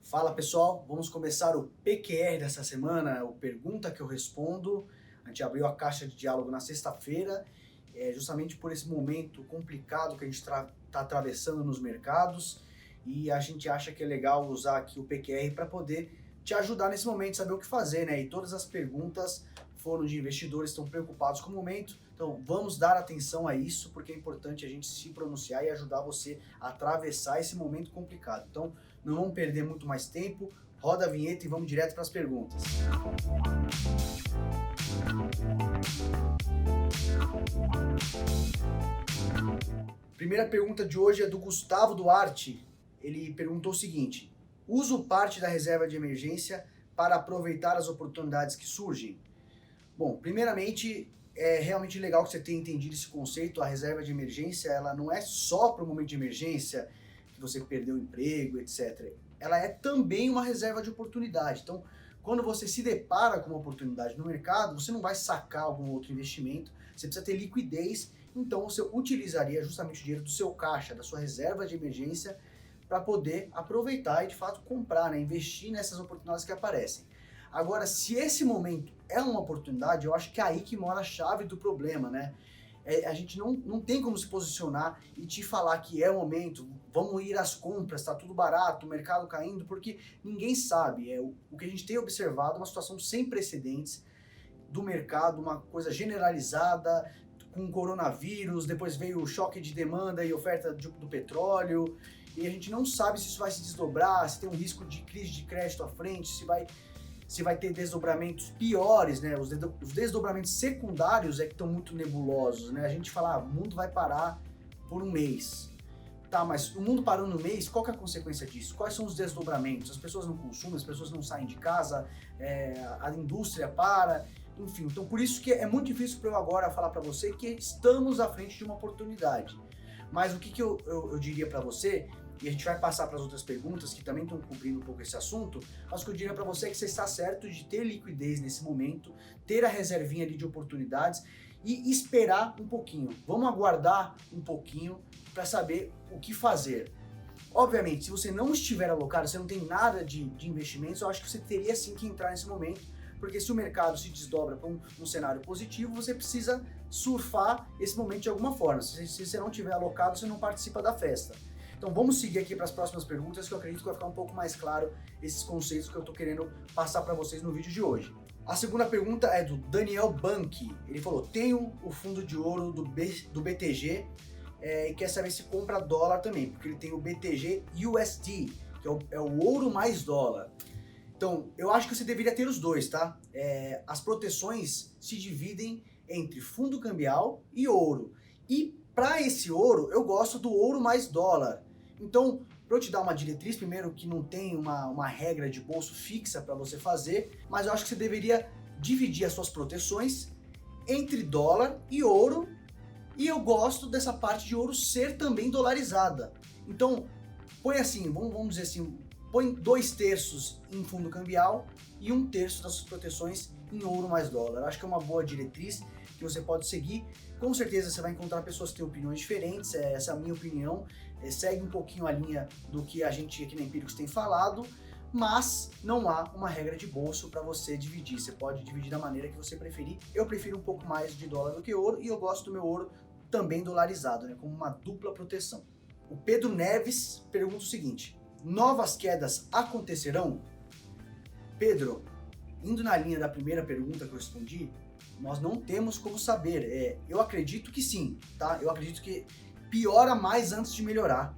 Fala pessoal, vamos começar o PQR dessa semana, o Pergunta que eu respondo. A gente abriu a caixa de diálogo na sexta-feira, justamente por esse momento complicado que a gente está atravessando nos mercados, e a gente acha que é legal usar aqui o PQR para poder te ajudar nesse momento, saber o que fazer, né? E todas as perguntas foram de investidores que estão preocupados com o momento, então vamos dar atenção a isso, porque é importante a gente se pronunciar e ajudar você a atravessar esse momento complicado. Então, não vamos perder muito mais tempo, roda a vinheta e vamos direto para as perguntas. Primeira pergunta de hoje é do Gustavo Duarte. Ele perguntou o seguinte: uso parte da reserva de emergência para aproveitar as oportunidades que surgem? Bom, primeiramente, é realmente legal que você tenha entendido esse conceito. A reserva de emergência, ela não é só para o momento de emergência, que você perdeu o emprego, etc. Ela é também uma reserva de oportunidade. Então, quando você se depara com uma oportunidade no mercado, você não vai sacar algum outro investimento, você precisa ter liquidez, então você utilizaria justamente o dinheiro do seu caixa, da sua reserva de emergência, para poder aproveitar e de fato comprar, né? Investir nessas oportunidades que aparecem. Agora, se esse momento é uma oportunidade, eu acho que é aí que mora a chave do problema, né? A gente não tem como se posicionar e te falar que é o momento, vamos ir às compras, tá tudo barato, o mercado caindo, porque ninguém sabe. O que a gente tem observado é uma situação sem precedentes do mercado, uma coisa generalizada, com o coronavírus, depois veio o choque de demanda e oferta do petróleo, e a gente não sabe se isso vai se desdobrar, se tem um risco de crise de crédito à frente, se vai ter desdobramentos piores, né? Os desdobramentos secundários é que estão muito nebulosos, né? A gente fala, o mundo vai parar por um mês. Tá, mas o mundo parando um mês, qual que é a consequência disso? Quais são os desdobramentos? As pessoas não consumem, as pessoas não saem de casa, a indústria para, enfim. Então, por isso que é muito difícil para eu agora falar para você que estamos à frente de uma oportunidade. Mas o que eu diria para você, e a gente vai passar para as outras perguntas que também estão cobrindo um pouco esse assunto, mas o que eu diria para você é que você está certo de ter liquidez nesse momento, ter a reservinha ali de oportunidades e esperar um pouquinho. Vamos aguardar um pouquinho para saber o que fazer. Obviamente, se você não estiver alocado, você não tem nada de investimentos, eu acho que você teria sim que entrar nesse momento, porque se o mercado se desdobra para um cenário positivo, você precisa surfar esse momento de alguma forma. Se você não estiver alocado, você não participa da festa. Então vamos seguir aqui para as próximas perguntas, que eu acredito que vai ficar um pouco mais claro esses conceitos que eu estou querendo passar para vocês no vídeo de hoje. A segunda pergunta é do Daniel Bank. Ele falou: tenho o fundo de ouro do BTG e quer saber se compra dólar também, porque ele tem o BTG USD, que é o ouro mais dólar. Então, eu acho que você deveria ter os dois, tá? As proteções se dividem entre fundo cambial e ouro. E para esse ouro, eu gosto do ouro mais dólar. Então, para eu te dar uma diretriz, primeiro que não tem uma regra de bolso fixa para você fazer, mas eu acho que você deveria dividir as suas proteções entre dólar e ouro, e eu gosto dessa parte de ouro ser também dolarizada. Então, põe assim, vamos dizer assim, põe 2/3 em fundo cambial e 1/3 das suas proteções em ouro mais dólar. Eu acho que é uma boa diretriz que você pode seguir. Com certeza você vai encontrar pessoas que têm opiniões diferentes, essa é a minha opinião, segue um pouquinho a linha do que a gente aqui na Empíricos tem falado, mas não há uma regra de bolso para você dividir. Você pode dividir da maneira que você preferir. Eu prefiro um pouco mais de dólar do que ouro e eu gosto do meu ouro também dolarizado, né, como uma dupla proteção. O Pedro Neves pergunta o seguinte: novas quedas acontecerão? Pedro, indo na linha da primeira pergunta que eu respondi, nós não temos como saber. Eu acredito que sim, tá? Eu acredito que piora mais antes de melhorar,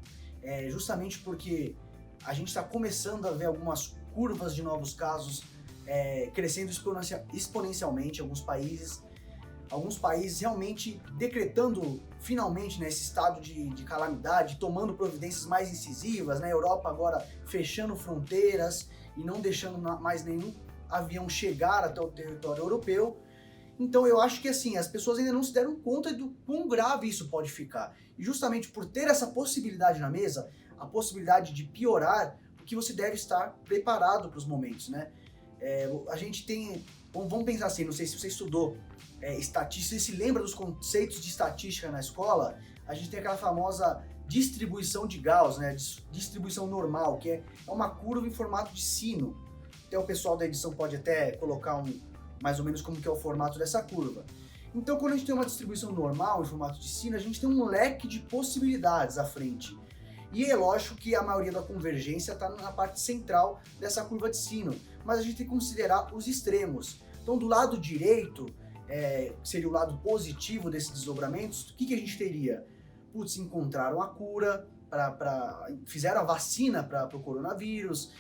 justamente porque a gente está começando a ver algumas curvas de novos casos crescendo exponencialmente em alguns países realmente decretando finalmente, né, esse estado de calamidade, tomando providências mais incisivas, né? Europa agora fechando fronteiras e não deixando mais nenhum avião chegar até o território europeu. Então eu acho que assim, as pessoas ainda não se deram conta do quão grave isso pode ficar. E justamente por ter essa possibilidade na mesa, a possibilidade de piorar, porque você deve estar preparado para os momentos, né? A gente tem, vamos pensar assim, não sei se você estudou estatística, você se lembra dos conceitos de estatística na escola? A gente tem aquela famosa distribuição de Gauss, né? Distribuição normal, que é uma curva em formato de sino. Até o pessoal da edição pode até colocar mais ou menos como que é o formato dessa curva. Então, quando a gente tem uma distribuição normal em formato de sino, a gente tem um leque de possibilidades à frente. E é lógico que a maioria da convergência está na parte central dessa curva de sino, mas a gente tem que considerar os extremos. Então, do lado direito, que seria o lado positivo desses desdobramentos, o que a gente teria? Putz, encontraram a cura, fizeram a vacina para o coronavírus,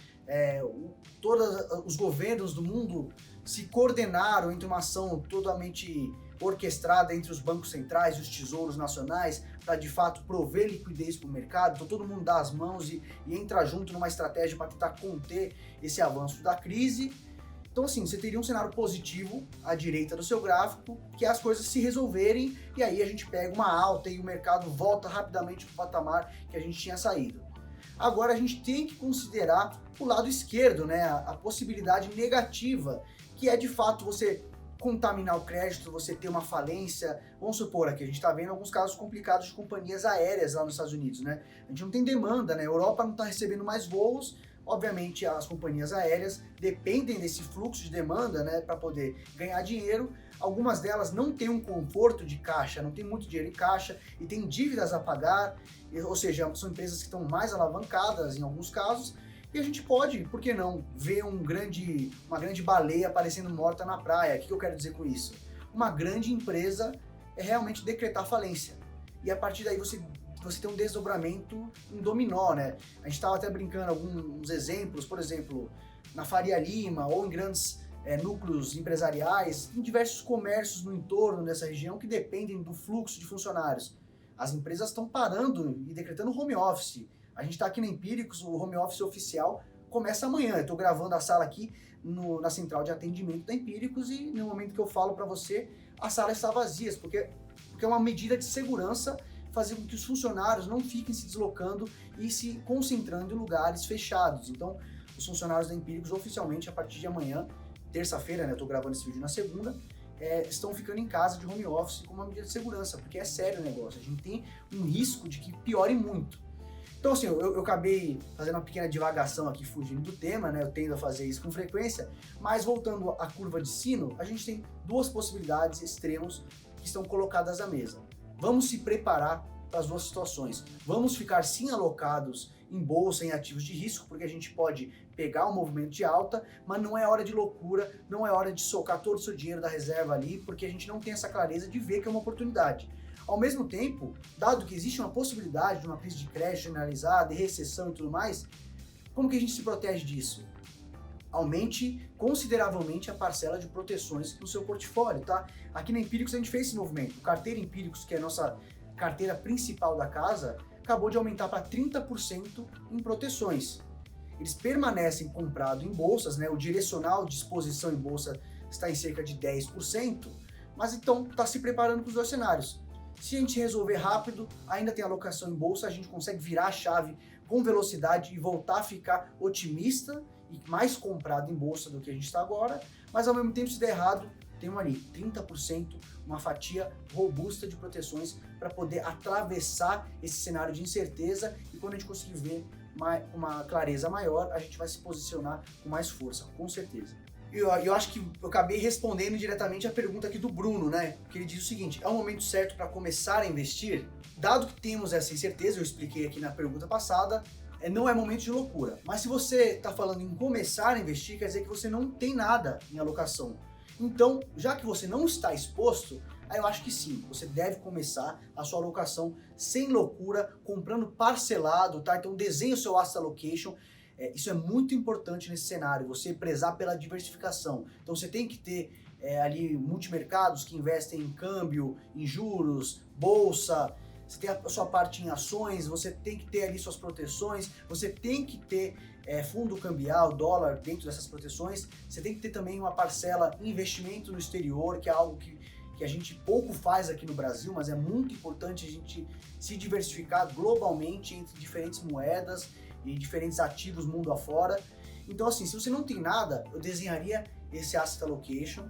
todos os governos do mundo se coordenaram entre uma ação totalmente orquestrada entre os bancos centrais e os tesouros nacionais para de fato prover liquidez para o mercado. Então todo mundo dá as mãos e entra junto numa estratégia para tentar conter esse avanço da crise. Então assim, você teria um cenário positivo à direita do seu gráfico, que é as coisas se resolverem e aí a gente pega uma alta e o mercado volta rapidamente para o patamar que a gente tinha saído. Agora a gente tem que considerar o lado esquerdo, né, a possibilidade negativa, que é de fato você contaminar o crédito, você ter uma falência. Vamos supor aqui, a gente está vendo alguns casos complicados de companhias aéreas lá nos Estados Unidos, né? A gente não tem demanda, né? A Europa não está recebendo mais voos. Obviamente as companhias aéreas dependem desse fluxo de demanda, né, para poder ganhar dinheiro. Algumas delas não têm um conforto de caixa, não tem muito dinheiro em caixa e tem dívidas a pagar, ou seja, são empresas que estão mais alavancadas em alguns casos. E a gente pode, por que não, ver uma grande baleia aparecendo morta na praia. O que eu quero dizer com isso? Uma grande empresa realmente decretar falência. E a partir daí você tem um desdobramento em dominó, né? A gente estava até brincando alguns exemplos, por exemplo, na Faria Lima ou em grandes núcleos empresariais, em diversos comércios no entorno dessa região que dependem do fluxo de funcionários. As empresas estão parando e decretando home office. A gente está aqui na Empíricos, o home office oficial começa amanhã. Eu estou gravando a sala aqui na central de atendimento da Empíricos e no momento que eu falo para você, a sala está vazia, porque é uma medida de segurança fazer com que os funcionários não fiquem se deslocando e se concentrando em lugares fechados. Então, os funcionários da Empíricos oficialmente, a partir de amanhã, terça-feira, né, eu estou gravando esse vídeo na segunda, estão ficando em casa de home office como uma medida de segurança, porque é sério o negócio. A gente tem um risco de que piore muito. Então assim, eu acabei fazendo uma pequena divagação aqui, fugindo do tema, né? Eu tendo a fazer isso com frequência, mas voltando à curva de sino, a gente tem duas possibilidades extremos que estão colocadas à mesa. Vamos se preparar para as duas situações. Vamos ficar sim alocados em bolsa, em ativos de risco, porque a gente pode pegar um movimento de alta, mas não é hora de loucura, não é hora de socar todo o seu dinheiro da reserva ali, porque a gente não tem essa clareza de ver que é uma oportunidade. Ao mesmo tempo, dado que existe uma possibilidade de uma crise de crédito generalizada, de recessão e tudo mais, como que a gente se protege disso? Aumente consideravelmente a parcela de proteções no seu portfólio, tá? Aqui na Empíricos a gente fez esse movimento. O Carteira Empíricos, que é a nossa carteira principal da casa, acabou de aumentar para 30% em proteções. Eles permanecem comprados em bolsas, né? O direcional de exposição em bolsa está em cerca de 10%, mas então está se preparando para os dois cenários. Se a gente resolver rápido, ainda tem alocação em bolsa, a gente consegue virar a chave com velocidade e voltar a ficar otimista e mais comprado em bolsa do que a gente está agora, mas ao mesmo tempo, se der errado, tem ali 30%, uma fatia robusta de proteções para poder atravessar esse cenário de incerteza e quando a gente conseguir ver uma clareza maior, a gente vai se posicionar com mais força, com certeza. Eu acho que eu acabei respondendo diretamente a pergunta aqui do Bruno, né? Que ele diz o seguinte: é o momento certo para começar a investir? Dado que temos essa incerteza, eu expliquei aqui na pergunta passada, não é momento de loucura. Mas se você está falando em começar a investir, quer dizer que você não tem nada em alocação. Então, já que você não está exposto, aí eu acho que sim, você deve começar a sua alocação sem loucura, comprando parcelado, tá? Então desenhe o seu asset allocation. Isso é muito importante nesse cenário, você prezar pela diversificação. Então você tem que ter ali multimercados que investem em câmbio, em juros, bolsa, você tem a sua parte em ações, você tem que ter ali suas proteções, você tem que ter fundo cambial, dólar dentro dessas proteções, você tem que ter também uma parcela em investimento no exterior, que é algo que a gente pouco faz aqui no Brasil, mas é muito importante a gente se diversificar globalmente entre diferentes moedas e diferentes ativos mundo afora. Então assim, se você não tem nada, eu desenharia esse asset allocation,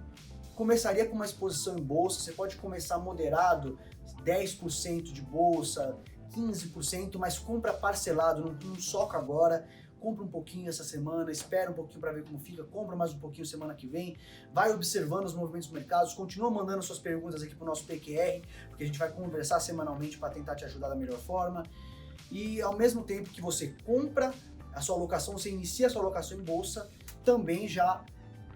começaria com uma exposição em bolsa, você pode começar moderado, 10% de bolsa, 15%, mas compra parcelado, não soca agora, compra um pouquinho essa semana, espera um pouquinho para ver como fica, compra mais um pouquinho semana que vem, vai observando os movimentos dos mercados, continua mandando suas perguntas aqui para o nosso PQR, porque a gente vai conversar semanalmente para tentar te ajudar da melhor forma. E ao mesmo tempo que você compra a sua alocação, você inicia a sua alocação em bolsa, também já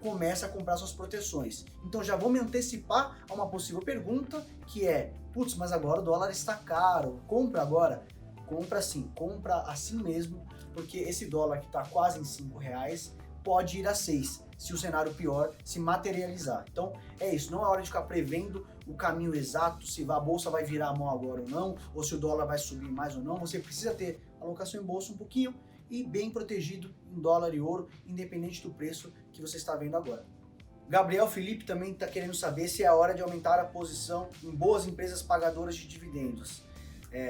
começa a comprar suas proteções. Então já vou me antecipar a uma possível pergunta, que é, putz, mas agora o dólar está caro, compra agora? Compra sim, compra assim mesmo, porque esse dólar que está quase em R$5 pode ir a 6, se o cenário pior se materializar. Então é isso, não é hora de ficar prevendo o caminho exato, se a bolsa vai virar a mão agora ou não, ou se o dólar vai subir mais ou não. Você precisa ter alocação em bolsa um pouquinho e bem protegido em dólar e ouro, independente do preço que você está vendo agora. Gabriel Felipe também está querendo saber se é a hora de aumentar a posição em boas empresas pagadoras de dividendos.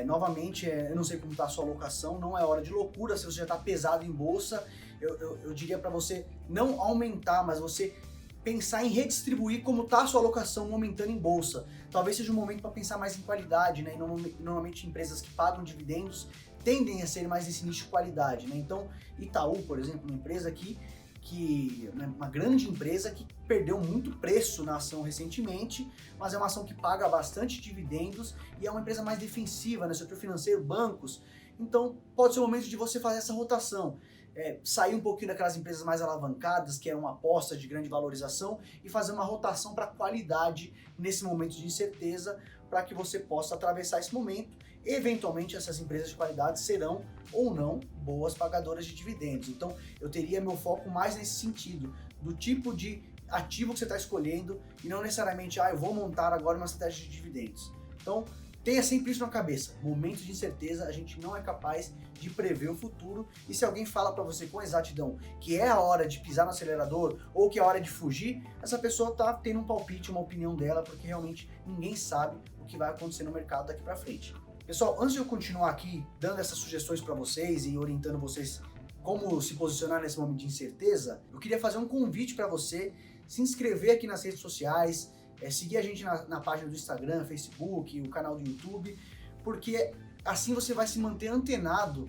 Novamente, eu não sei como está a sua alocação, não é hora de loucura. Se você já está pesado em bolsa, eu diria para você não aumentar, mas você pensar em redistribuir como está a sua alocação aumentando em bolsa. Talvez seja um momento para pensar mais em qualidade, né? E normalmente empresas que pagam dividendos tendem a ser mais nesse nicho de qualidade, né? Então, Itaú, por exemplo, uma empresa uma grande empresa que perdeu muito preço na ação recentemente, mas é uma ação que paga bastante dividendos e é uma empresa mais defensiva, né? Setor financeiro, bancos. Então, pode ser o momento de você fazer essa rotação. Sair um pouquinho daquelas empresas mais alavancadas, que eram apostas de grande valorização, e fazer uma rotação para qualidade nesse momento de incerteza, para que você possa atravessar esse momento. Eventualmente, essas empresas de qualidade serão ou não boas pagadoras de dividendos. Então, eu teria meu foco mais nesse sentido, do tipo de ativo que você está escolhendo, e não necessariamente, eu vou montar agora uma estratégia de dividendos. Então, tenha sempre isso na cabeça. Momentos de incerteza, a gente não é capaz de prever o futuro, e se alguém fala para você com exatidão que é a hora de pisar no acelerador ou que é a hora de fugir, essa pessoa tá tendo um palpite, uma opinião dela, porque realmente ninguém sabe o que vai acontecer no mercado daqui para frente. Pessoal, antes de eu continuar aqui dando essas sugestões para vocês e orientando vocês como se posicionar nesse momento de incerteza, eu queria fazer um convite para você se inscrever aqui nas redes sociais, seguir a gente na página do Instagram, Facebook, o canal do YouTube, porque assim você vai se manter antenado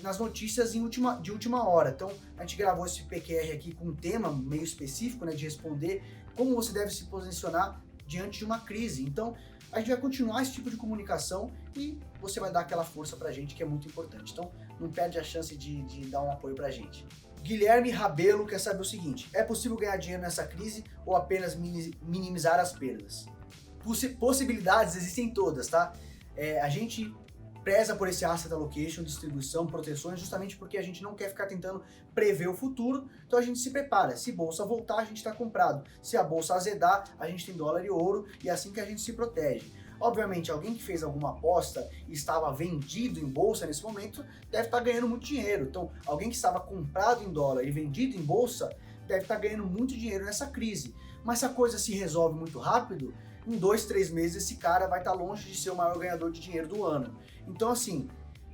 nas notícias de última hora. Então, a gente gravou esse PQR aqui com um tema meio específico, né, de responder como você deve se posicionar diante de uma crise. Então, a gente vai continuar esse tipo de comunicação e você vai dar aquela força pra gente, que é muito importante. Então, não perde a chance de dar um apoio pra gente. Guilherme Rabelo quer saber o seguinte: é possível ganhar dinheiro nessa crise ou apenas minimizar as perdas? Possibilidades existem todas, tá? A gente preza por esse asset allocation, distribuição, proteções, justamente porque a gente não quer ficar tentando prever o futuro, então a gente se prepara. Se bolsa voltar, a gente está comprado. Se a bolsa azedar, a gente tem dólar e ouro, e é assim que a gente se protege. Obviamente, alguém que fez alguma aposta e estava vendido em bolsa nesse momento, deve estar ganhando muito dinheiro. Então, alguém que estava comprado em dólar e vendido em bolsa, deve estar ganhando muito dinheiro nessa crise. Mas se a coisa se resolve muito rápido, em 2, 3 meses esse cara vai estar longe de ser o maior ganhador de dinheiro do ano. Então, assim,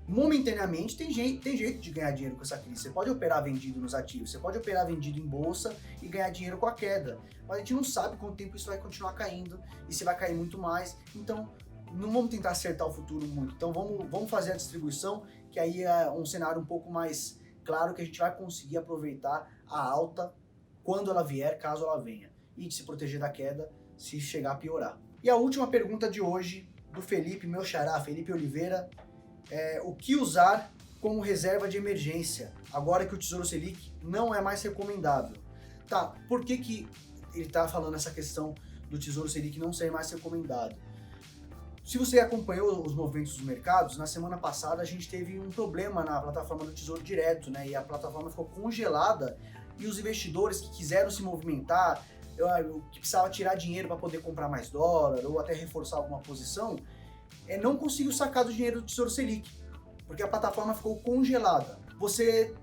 momentaneamente tem jeito de ganhar dinheiro com essa crise. Você pode operar vendido nos ativos, você pode operar vendido em bolsa e ganhar dinheiro com a queda. Mas a gente não sabe quanto tempo isso vai continuar caindo e se vai cair muito mais. Então, não vamos tentar acertar o futuro muito. Então, vamos fazer a distribuição, que aí é um cenário um pouco mais claro, que a gente vai conseguir aproveitar a alta quando ela vier, caso ela venha. E se proteger da queda se chegar a piorar. E a última pergunta de hoje, do Felipe, meu xará, Felipe Oliveira, o que usar como reserva de emergência, agora que o Tesouro Selic não é mais recomendável? Tá, por que ele está falando essa questão do Tesouro Selic não ser mais recomendado? Se você acompanhou os movimentos dos mercados, na semana passada a gente teve um problema na plataforma do Tesouro Direto, né? E a plataforma ficou congelada e os investidores que quiseram se movimentar, que precisava tirar dinheiro para poder comprar mais dólar ou até reforçar alguma posição, não conseguiu sacar do dinheiro do Tesouro Selic, porque a plataforma ficou congelada. Você,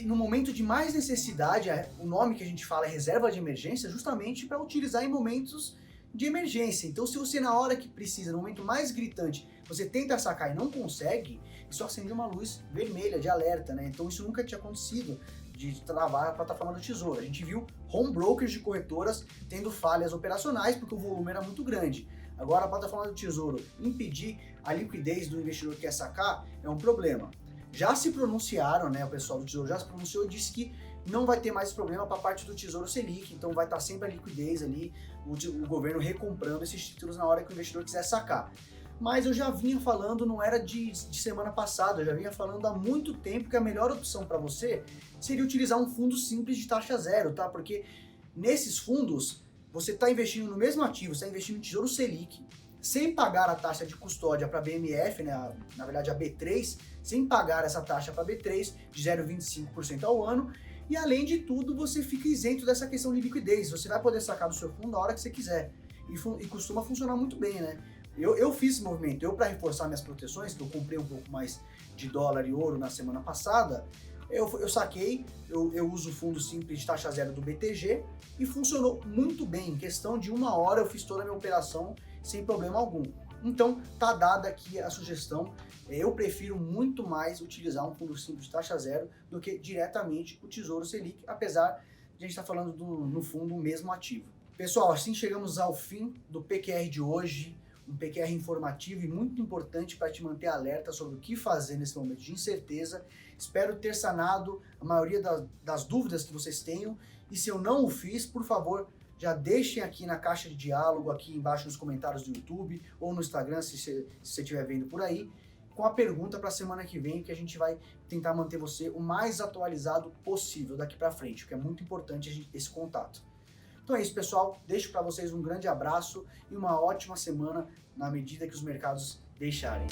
no momento de mais necessidade, o nome que a gente fala é reserva de emergência, justamente para utilizar em momentos de emergência. Então, se você na hora que precisa, no momento mais gritante, você tenta sacar e não consegue, isso acende uma luz vermelha de alerta, né? Então, isso nunca tinha acontecido, de travar a plataforma do Tesouro. A gente viu home brokers de corretoras tendo falhas operacionais porque o volume era muito grande. Agora, a plataforma do Tesouro impedir a liquidez do investidor que quer sacar é um problema. Já se pronunciaram, né, o pessoal do Tesouro já se pronunciou e disse que não vai ter mais esse problema para a parte do Tesouro Selic, então vai estar sempre a liquidez ali, o governo recomprando esses títulos na hora que o investidor quiser sacar. Mas eu já vinha falando, não era de semana passada, eu já vinha falando há muito tempo que a melhor opção para você seria utilizar um fundo simples de taxa zero, tá? Porque nesses fundos, você está investindo no mesmo ativo, você está investindo em Tesouro Selic, sem pagar a taxa de custódia para a BMF, né, na verdade a B3, sem pagar essa taxa para a B3 de 0,25% ao ano, e além de tudo você fica isento dessa questão de liquidez, você vai poder sacar do seu fundo a hora que você quiser, e costuma funcionar muito bem, né? Eu fiz esse movimento, para reforçar minhas proteções, que eu comprei um pouco mais de dólar e ouro na semana passada, eu saquei, eu uso o fundo simples de taxa zero do BTG e funcionou muito bem. Em questão de 1 hora eu fiz toda a minha operação sem problema algum. Então tá dada aqui a sugestão. Eu prefiro muito mais utilizar um fundo simples de taxa zero do que diretamente o Tesouro Selic, apesar de a gente estar falando no fundo o mesmo ativo. Pessoal, assim chegamos ao fim do PQR de hoje. Um PQR informativo e muito importante para te manter alerta sobre o que fazer nesse momento de incerteza. Espero ter sanado a maioria das dúvidas que vocês tenham, e se eu não o fiz, por favor, já deixem aqui na caixa de diálogo, aqui embaixo nos comentários do YouTube ou no Instagram, se você estiver vendo por aí, com a pergunta para a semana que vem, que a gente vai tentar manter você o mais atualizado possível daqui para frente, porque é muito importante esse contato. Então é isso, pessoal. Deixo para vocês um grande abraço e uma ótima semana na medida que os mercados deixarem.